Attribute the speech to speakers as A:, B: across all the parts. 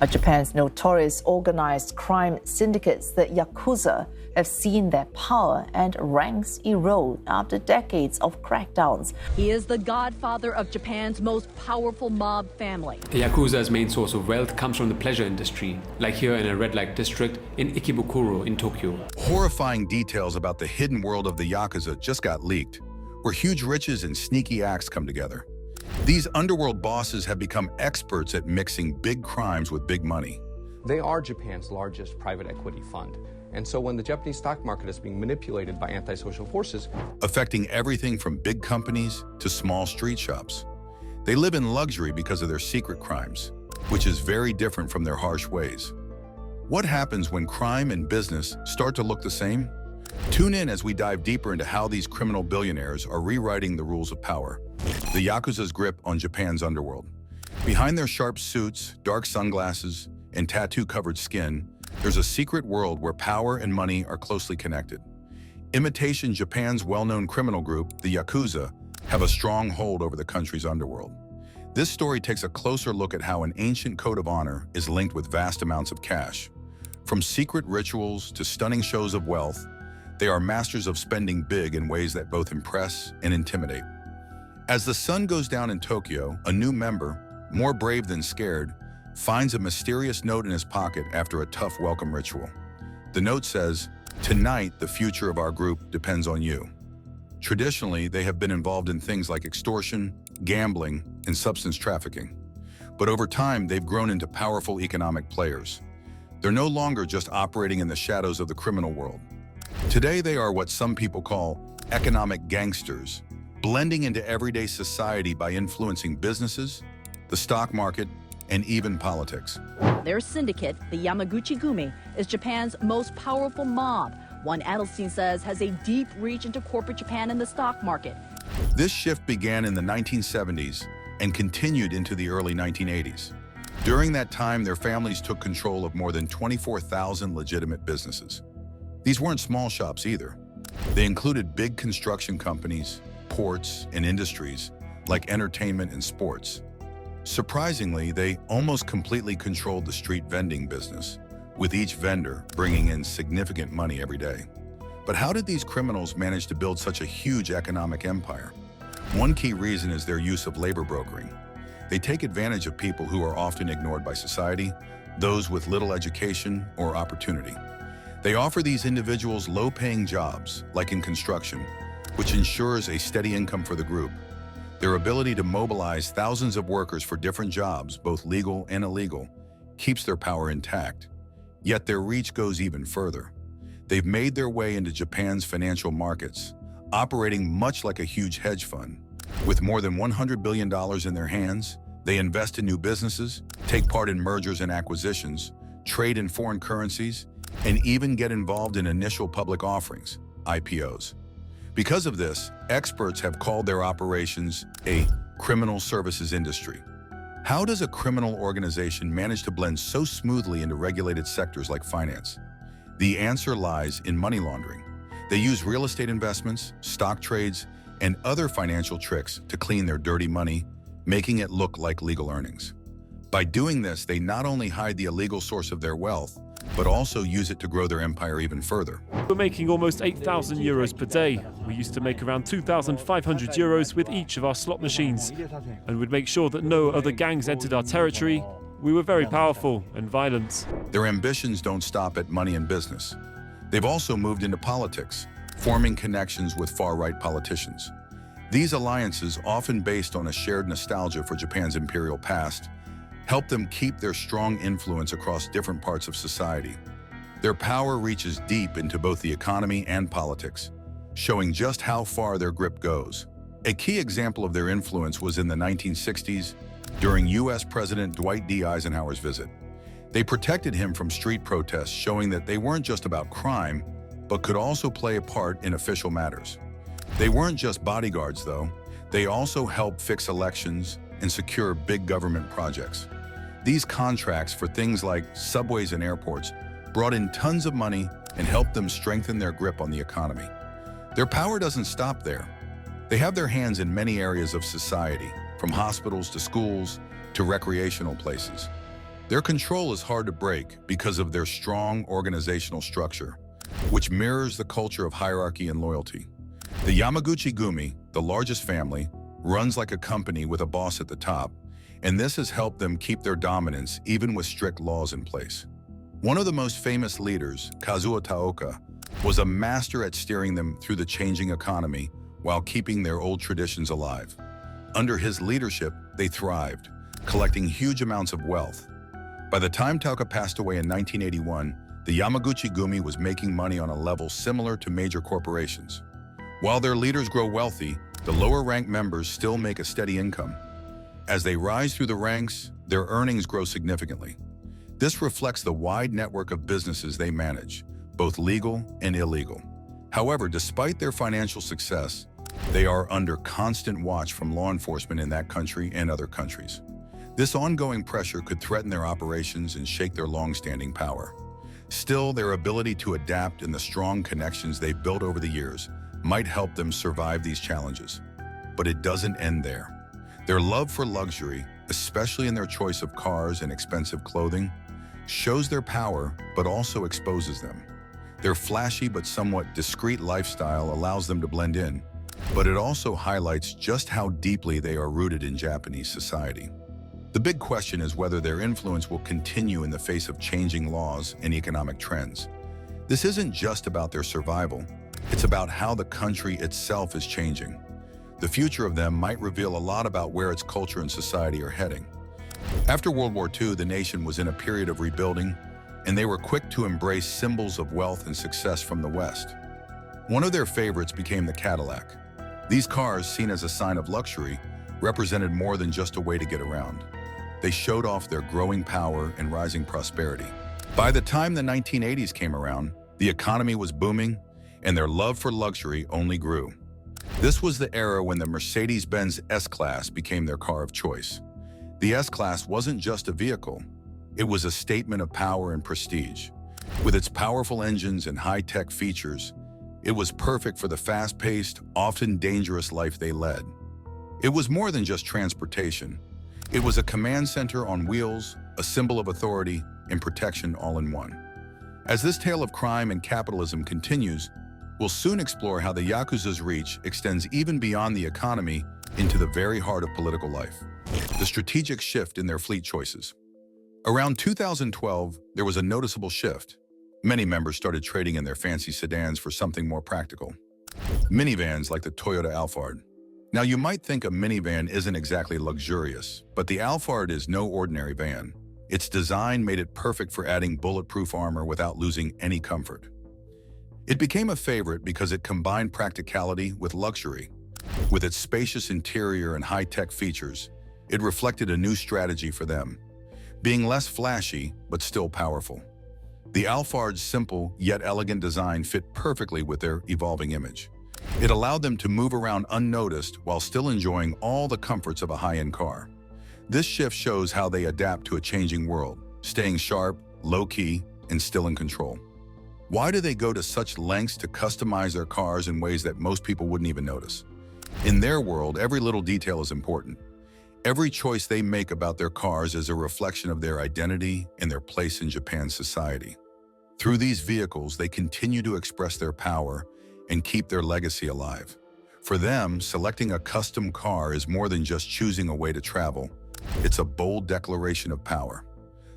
A: Japan's notorious organized crime syndicates, the Yakuza, have seen their power and ranks erode after decades of crackdowns.
B: He is the godfather of Japan's most powerful mob family.
C: The Yakuza's main source of wealth comes from the pleasure industry, like here in a red light district in Ikebukuro in Tokyo.
D: Horrifying details about the hidden world of the Yakuza just got leaked, where huge riches and sneaky acts come together. These underworld bosses have become experts at mixing big crimes with big money.
E: They are Japan's largest private equity fund. And so when the Japanese stock market is being manipulated by antisocial forces,
D: affecting everything from big companies to small street shops. They live in luxury because of their secret crimes, which is very different from their harsh ways. What happens when crime and business start to look the same? Tune in as we dive deeper into how these criminal billionaires are rewriting the rules of power. The Yakuza's grip on Japan's underworld. Behind their sharp suits, dark sunglasses, and tattoo-covered skin, there's a secret world where power and money are closely connected. Imitation Japan's well-known criminal group, the Yakuza, have a strong hold over the country's underworld. This story takes a closer look at how an ancient code of honor is linked with vast amounts of cash. From secret rituals to stunning shows of wealth, they are masters of spending big in ways that both impress and intimidate. As the sun goes down in Tokyo, a new member, more brave than scared, finds a mysterious note in his pocket after a tough welcome ritual. The note says, "Tonight, the future of our group depends on you." Traditionally, they have been involved in things like extortion, gambling, and substance trafficking. But over time, they've grown into powerful economic players. They're no longer just operating in the shadows of the criminal world. Today, they are what some people call economic gangsters, blending into everyday society by influencing businesses, the stock market, and even politics.
B: Their syndicate, the Yamaguchi-gumi, is Japan's most powerful mob. One Adelstein says has a deep reach into corporate Japan and the stock market.
D: This shift began in the 1970s and continued into the early 1980s. During that time, their families took control of more than 24,000 legitimate businesses. These weren't small shops either. They included big construction companies, ports, and industries like entertainment and sports. Surprisingly, they almost completely controlled the street vending business, with each vendor bringing in significant money every day. But how did these criminals manage to build such a huge economic empire? One key reason is their use of labor brokering. They take advantage of people who are often ignored by society, those with little education or opportunity. They offer these individuals low-paying jobs, like in construction, which ensures a steady income for the group. Their ability to mobilize thousands of workers for different jobs, both legal and illegal, keeps their power intact. Yet their reach goes even further. They've made their way into Japan's financial markets, operating much like a huge hedge fund. With more than $100 billion in their hands, they invest in new businesses, take part in mergers and acquisitions, trade in foreign currencies, and even get involved in initial public offerings, IPOs. Because of this, experts have called their operations a criminal services industry. How does a criminal organization manage to blend so smoothly into regulated sectors like finance? The answer lies in money laundering. They use real estate investments, stock trades, and other financial tricks to clean their dirty money, making it look like legal earnings. By doing this, they not only hide the illegal source of their wealth, but also use it to grow their empire even further.
F: We're making almost 8,000 euros per day. We used to make around 2,500 euros with each of our slot machines, and would make sure that no other gangs entered our territory. We were very powerful and violent.
D: Their ambitions don't stop at money and business. They've also moved into politics, forming connections with far-right politicians. These alliances, often based on a shared nostalgia for Japan's imperial past, help them keep their strong influence across different parts of society. Their power reaches deep into both the economy and politics, showing just how far their grip goes. A key example of their influence was in the 1960s, during U.S. President Dwight D. Eisenhower's visit. They protected him from street protests, showing that they weren't just about crime, but could also play a part in official matters. They weren't just bodyguards, though. They also helped fix elections and secure big government projects. These contracts for things like subways and airports brought in tons of money and helped them strengthen their grip on the economy. Their power doesn't stop there. They have their hands in many areas of society, from hospitals to schools to recreational places. Their control is hard to break because of their strong organizational structure, which mirrors the culture of hierarchy and loyalty. The Yamaguchi-gumi, the largest family, runs like a company with a boss at the top, and this has helped them keep their dominance even with strict laws in place. One of the most famous leaders, Kazuo Taoka, was a master at steering them through the changing economy while keeping their old traditions alive. Under his leadership, they thrived, collecting huge amounts of wealth. By the time Taoka passed away in 1981, the Yamaguchi-gumi was making money on a level similar to major corporations. While their leaders grow wealthy, the lower-ranked members still make a steady income. As they rise through the ranks, their earnings grow significantly. This reflects the wide network of businesses they manage, both legal and illegal. However, despite their financial success, they are under constant watch from law enforcement in that country and other countries. This ongoing pressure could threaten their operations and shake their long-standing power. Still, their ability to adapt and the strong connections they've built over the years might help them survive these challenges. But it doesn't end there. Their love for luxury, especially in their choice of cars and expensive clothing, shows their power but also exposes them. Their flashy but somewhat discreet lifestyle allows them to blend in, but it also highlights just how deeply they are rooted in Japanese society. The big question is whether their influence will continue in the face of changing laws and economic trends. This isn't just about their survival, it's about how the country itself is changing. The future of them might reveal a lot about where its culture and society are heading. After World War II, the nation was in a period of rebuilding, and they were quick to embrace symbols of wealth and success from the West. One of their favorites became the Cadillac. These cars, seen as a sign of luxury, represented more than just a way to get around. They showed off their growing power and rising prosperity. By the time the 1980s came around, the economy was booming, and their love for luxury only grew. This was the era when the Mercedes-Benz S-Class became their car of choice. The S-Class wasn't just a vehicle, it was a statement of power and prestige. With its powerful engines and high-tech features, it was perfect for the fast-paced, often dangerous life they led. It was more than just transportation. It was a command center on wheels, a symbol of authority and protection all in one. As this tale of crime and capitalism continues, we'll soon explore how the Yakuza's reach extends even beyond the economy into the very heart of political life. The strategic shift in their fleet choices. Around 2012, there was a noticeable shift. Many members started trading in their fancy sedans for something more practical. Minivans like the Toyota Alphard. Now, you might think a minivan isn't exactly luxurious, but the Alphard is no ordinary van. Its design made it perfect for adding bulletproof armor without losing any comfort. It became a favorite because it combined practicality with luxury. With its spacious interior and high-tech features, it reflected a new strategy for them, being less flashy but still powerful. The Alphard's simple yet elegant design fit perfectly with their evolving image. It allowed them to move around unnoticed while still enjoying all the comforts of a high-end car. This shift shows how they adapt to a changing world, staying sharp, low-key, and still in control. Why do they go to such lengths to customize their cars in ways that most people wouldn't even notice? In their world, every little detail is important. Every choice they make about their cars is a reflection of their identity and their place in Japan's society. Through these vehicles, they continue to express their power and keep their legacy alive. For them, selecting a custom car is more than just choosing a way to travel. It's a bold declaration of power.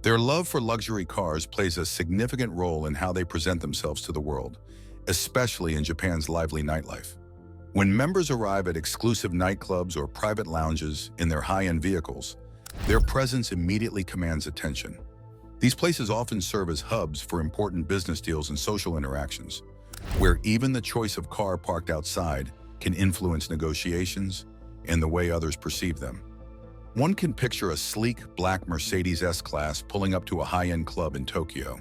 D: Their love for luxury cars plays a significant role in how they present themselves to the world, especially in Japan's lively nightlife. When members arrive at exclusive nightclubs or private lounges in their high-end vehicles, their presence immediately commands attention. These places often serve as hubs for important business deals and social interactions, where even the choice of car parked outside can influence negotiations and the way others perceive them. One can picture a sleek black Mercedes S-Class pulling up to a high-end club in Tokyo.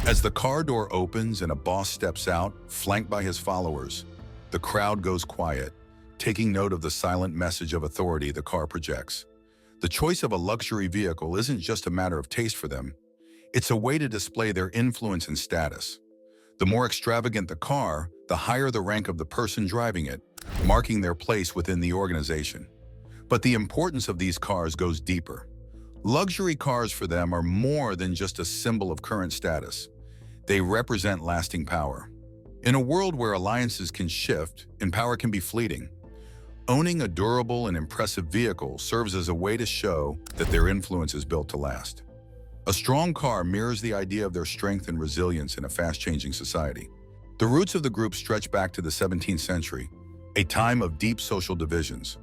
D: As the car door opens and a boss steps out, flanked by his followers, the crowd goes quiet, taking note of the silent message of authority the car projects. The choice of a luxury vehicle isn't just a matter of taste for them. It's a way to display their influence and status. The more extravagant the car, the higher the rank of the person driving it, marking their place within the organization. But the importance of these cars goes deeper. Luxury cars for them are more than just a symbol of current status. They represent lasting power. In a world where alliances can shift and power can be fleeting, owning a durable and impressive vehicle serves as a way to show that their influence is built to last. A strong car mirrors the idea of their strength and resilience in a fast-changing society. The roots of the group stretch back to the 17th century, a time of deep social divisions.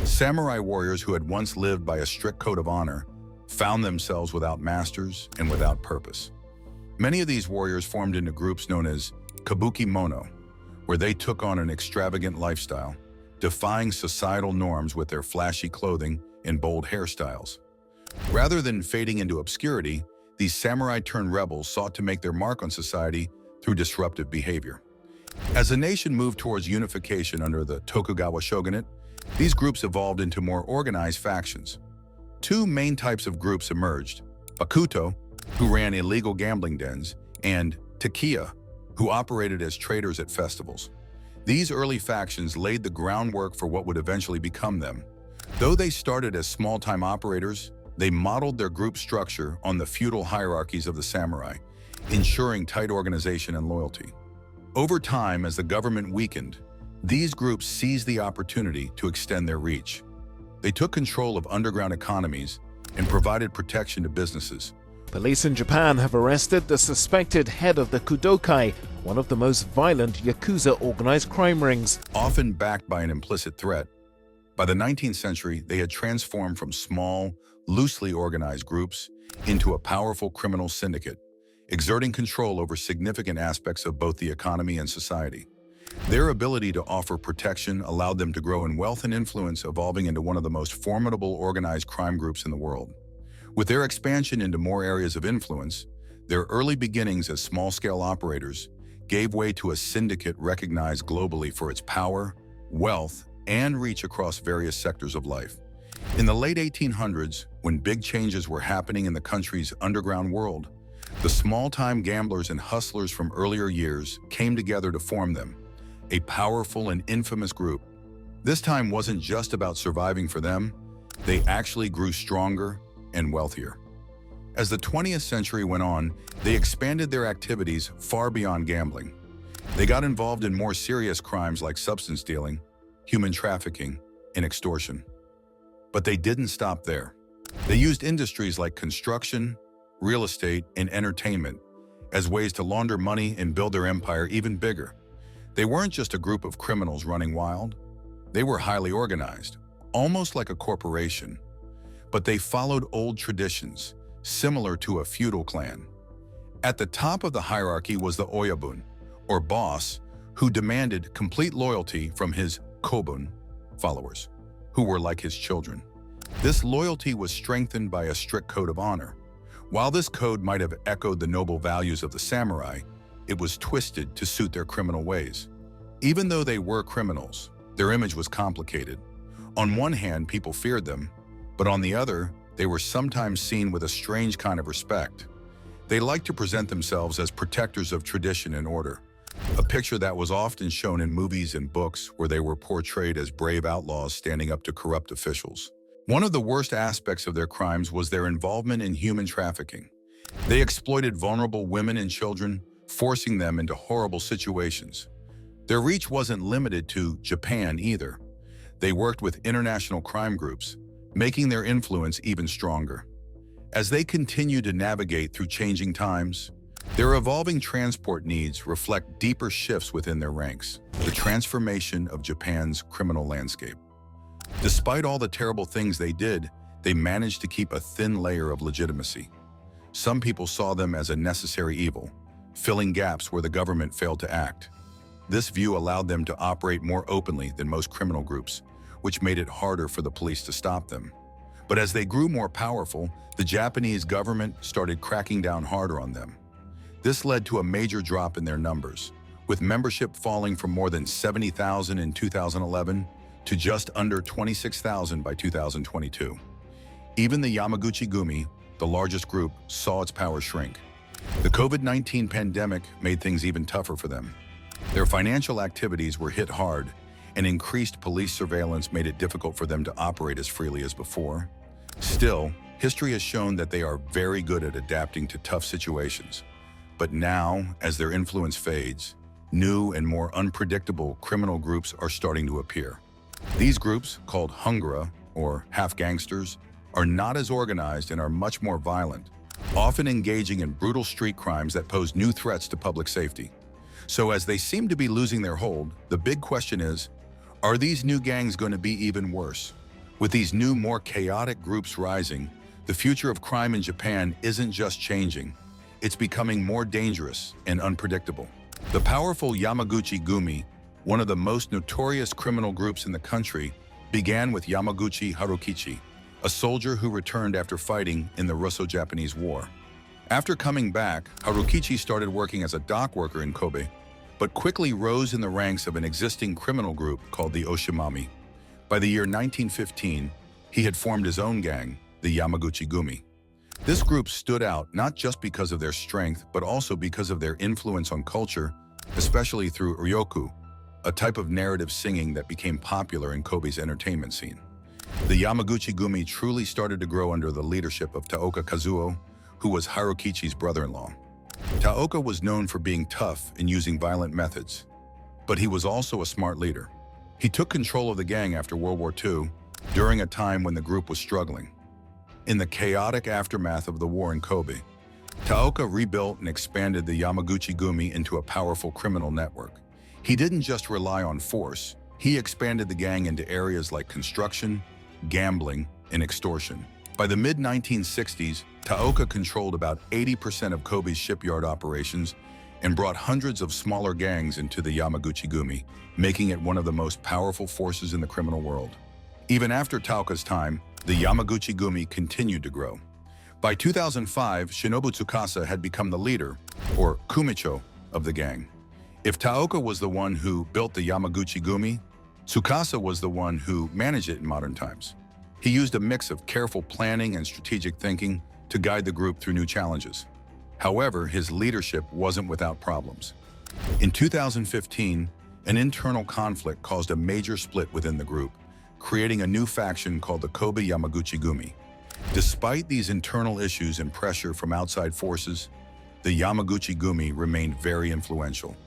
D: Samurai warriors who had once lived by a strict code of honor found themselves without masters and without purpose. Many of these warriors formed into groups known as kabuki mono, where they took on an extravagant lifestyle, defying societal norms with their flashy clothing and bold hairstyles. Rather than fading into obscurity, these samurai-turned-rebels sought to make their mark on society through disruptive behavior. As the nation moved towards unification under the Tokugawa shogunate, these groups evolved into more organized factions. Two main types of groups emerged: Bakuto, who ran illegal gambling dens, and Takiya, who operated as traders at festivals. These early factions laid the groundwork for what would eventually become them. Though they started as small-time operators, they modeled their group structure on the feudal hierarchies of the samurai, ensuring tight organization and loyalty. Over time, as the government weakened, these groups seized the opportunity to extend their reach. They took control of underground economies and provided protection to businesses.
G: Police in Japan have arrested the suspected head of the Kudokai, one of the most violent Yakuza organized crime rings.
D: Often backed by an implicit threat, by the 19th century, they had transformed from small, loosely organized groups into a powerful criminal syndicate, exerting control over significant aspects of both the economy and society. Their ability to offer protection allowed them to grow in wealth and influence, evolving into one of the most formidable organized crime groups in the world. With their expansion into more areas of influence, their early beginnings as small-scale operators gave way to a syndicate recognized globally for its power, wealth, and reach across various sectors of life. In the late 1800s, when big changes were happening in the country's underground world, the small-time gamblers and hustlers from earlier years came together to form them, a powerful and infamous group. This time wasn't just about surviving for them, they actually grew stronger and wealthier. As the 20th century went on, they expanded their activities far beyond gambling. They got involved in more serious crimes like substance dealing, human trafficking, and extortion. But they didn't stop there. They used industries like construction, real estate, and entertainment as ways to launder money and build their empire even bigger. They weren't just a group of criminals running wild. They were highly organized, almost like a corporation. But they followed old traditions, similar to a feudal clan. At the top of the hierarchy was the oyabun, or boss, who demanded complete loyalty from his kobun, followers, who were like his children. This loyalty was strengthened by a strict code of honor. While this code might have echoed the noble values of the samurai, it was twisted to suit their criminal ways. Even though they were criminals, their image was complicated. On one hand, people feared them, but on the other, they were sometimes seen with a strange kind of respect. They liked to present themselves as protectors of tradition and order, a picture that was often shown in movies and books where they were portrayed as brave outlaws standing up to corrupt officials. One of the worst aspects of their crimes was their involvement in human trafficking. They exploited vulnerable women and children, forcing them into horrible situations. Their reach wasn't limited to Japan either. They worked with international crime groups, making their influence even stronger. As they continue to navigate through changing times, their evolving transport needs reflect deeper shifts within their ranks, the transformation of Japan's criminal landscape. Despite all the terrible things they did, they managed to keep a thin layer of legitimacy. Some people saw them as a necessary evil, filling gaps where the government failed to act. This view allowed them to operate more openly than most criminal groups, which made it harder for the police to stop them. But as they grew more powerful, the Japanese government started cracking down harder on them. This led to a major drop in their numbers, with membership falling from more than 70,000 in 2011 to just under 26,000 by 2022. Even the Yamaguchi-gumi, the largest group, saw its power shrink. The COVID-19 pandemic made things even tougher for them. Their financial activities were hit hard, and increased police surveillance made it difficult for them to operate as freely as before. Still, History has shown that they are very good at adapting to tough situations. But now, as their influence fades, new and more unpredictable criminal groups are starting to appear. These groups, called Hungara, or half-gangsters, are not as organized and are much more violent, often engaging in brutal street crimes that pose new threats to public safety. So as they seem to be losing their hold, the big question is, are these new gangs going to be even worse? With these new, more chaotic groups rising, the future of crime in Japan isn't just changing, it's becoming more dangerous and unpredictable. The powerful Yamaguchi-gumi, one of the most notorious criminal groups in the country, began with Yamaguchi Harukichi, a soldier who returned after fighting in the Russo-Japanese War. After coming back, Harukichi started working as a dock worker in Kobe, but quickly rose in the ranks of an existing criminal group called the Oshimami. By the year 1915, he had formed his own gang, the Yamaguchi-gumi. This group stood out not just because of their strength, but also because of their influence on culture, especially through ryoku, a type of narrative singing that became popular in Kobe's entertainment scene. The Yamaguchi-gumi truly started to grow under the leadership of Taoka Kazuo, who was Harukichi's brother-in-law. Taoka was known for being tough and using violent methods, but he was also a smart leader. He took control of the gang after World War II, during a time when the group was struggling. In the chaotic aftermath of the war in Kobe, Taoka rebuilt and expanded the Yamaguchi-gumi into a powerful criminal network. He didn't just rely on force, he expanded the gang into areas like construction, gambling, and extortion. By the mid-1960s, Taoka controlled about 80% of Kobe's shipyard operations and brought hundreds of smaller gangs into the Yamaguchi-gumi, making it one of the most powerful forces in the criminal world. Even after Taoka's time, the Yamaguchi-gumi continued to grow. By 2005, Shinobu Tsukasa had become the leader, or kumicho, of the gang. If Taoka was the one who built the Yamaguchi-gumi, Tsukasa was the one who managed it in modern times. He used a mix of careful planning and strategic thinking to guide the group through new challenges. However, his leadership wasn't without problems. In 2015, an internal conflict caused a major split within the group, creating a new faction called the Kobe Yamaguchi-gumi. Despite these internal issues and pressure from outside forces, the Yamaguchi-gumi remained very influential.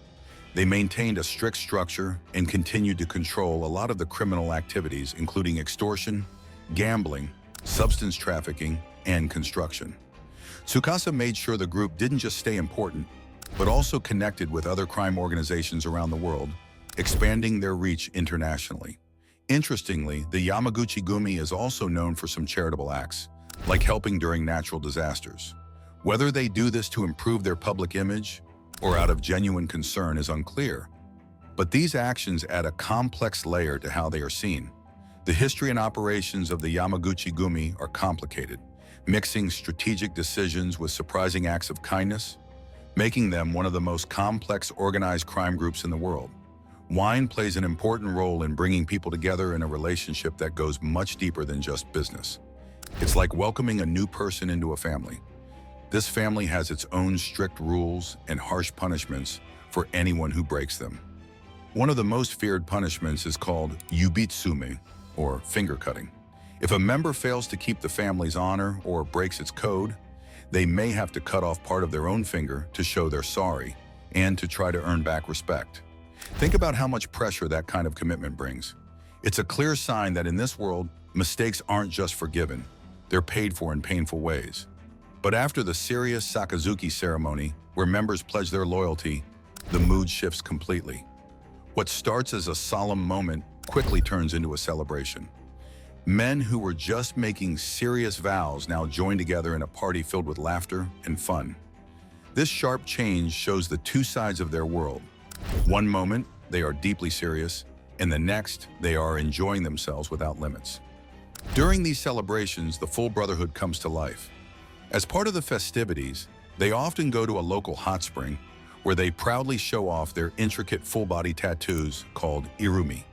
D: They maintained a strict structure and continued to control a lot of the criminal activities, including extortion, gambling, substance trafficking, and construction. Tsukasa made sure the group didn't just stay important, but also connected with other crime organizations around the world, expanding their reach internationally. Interestingly, the Yamaguchi-gumi is also known for some charitable acts, like helping during natural disasters. Whether they do this to improve their public image or out of genuine concern is unclear, but these actions add a complex layer to how they are seen. The history and operations of the Yamaguchi-gumi are complicated, mixing strategic decisions with surprising acts of kindness, making them one of the most complex organized crime groups in the world. Wine plays an important role in bringing people together in a relationship that goes much deeper than just business. It's like welcoming a new person into a family. This family has its own strict rules and harsh punishments for anyone who breaks them. One of the most feared punishments is called yubitsume, or finger cutting. If a member fails to keep the family's honor or breaks its code, they may have to cut off part of their own finger to show they're sorry and to try to earn back respect. Think about how much pressure that kind of commitment brings. It's a clear sign that in this world, mistakes aren't just forgiven, they're paid for in painful ways. But after the serious Sakazuki ceremony, where members pledge their loyalty, the mood shifts completely. What starts as a solemn moment quickly turns into a celebration. Men who were just making serious vows now join together in a party filled with laughter and fun. This sharp change shows the two sides of their world. One moment, they are deeply serious, and the next, they are enjoying themselves without limits. During these celebrations, the full brotherhood comes to life. As part of the festivities, they often go to a local hot spring where they proudly show off their intricate full-body tattoos called irumi.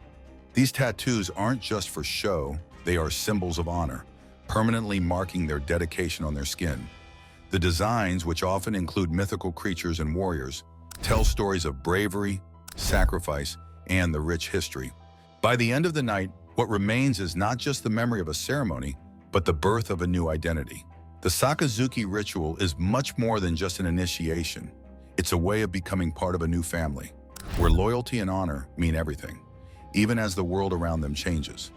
D: These tattoos aren't just for show, they are symbols of honor, permanently marking their dedication on their skin. The designs, which often include mythical creatures and warriors, tell stories of bravery, sacrifice, and the rich history. By the end of the night, what remains is not just the memory of a ceremony, but the birth of a new identity. The Sakazuki ritual is much more than just an initiation. It's a way of becoming part of a new family, where loyalty and honor mean everything, even as the world around them changes.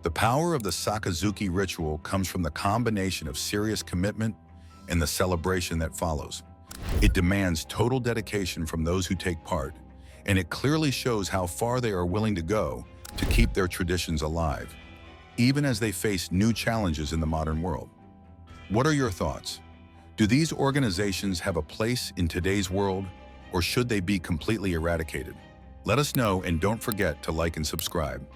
D: The power of the Sakazuki ritual comes from the combination of serious commitment and the celebration that follows. It demands total dedication from those who take part, and it clearly shows how far they are willing to go to keep their traditions alive, even as they face new challenges in the modern world. What are your thoughts? Do these organizations have a place in today's world, or should they be completely eradicated? Let us know, and don't forget to like and subscribe.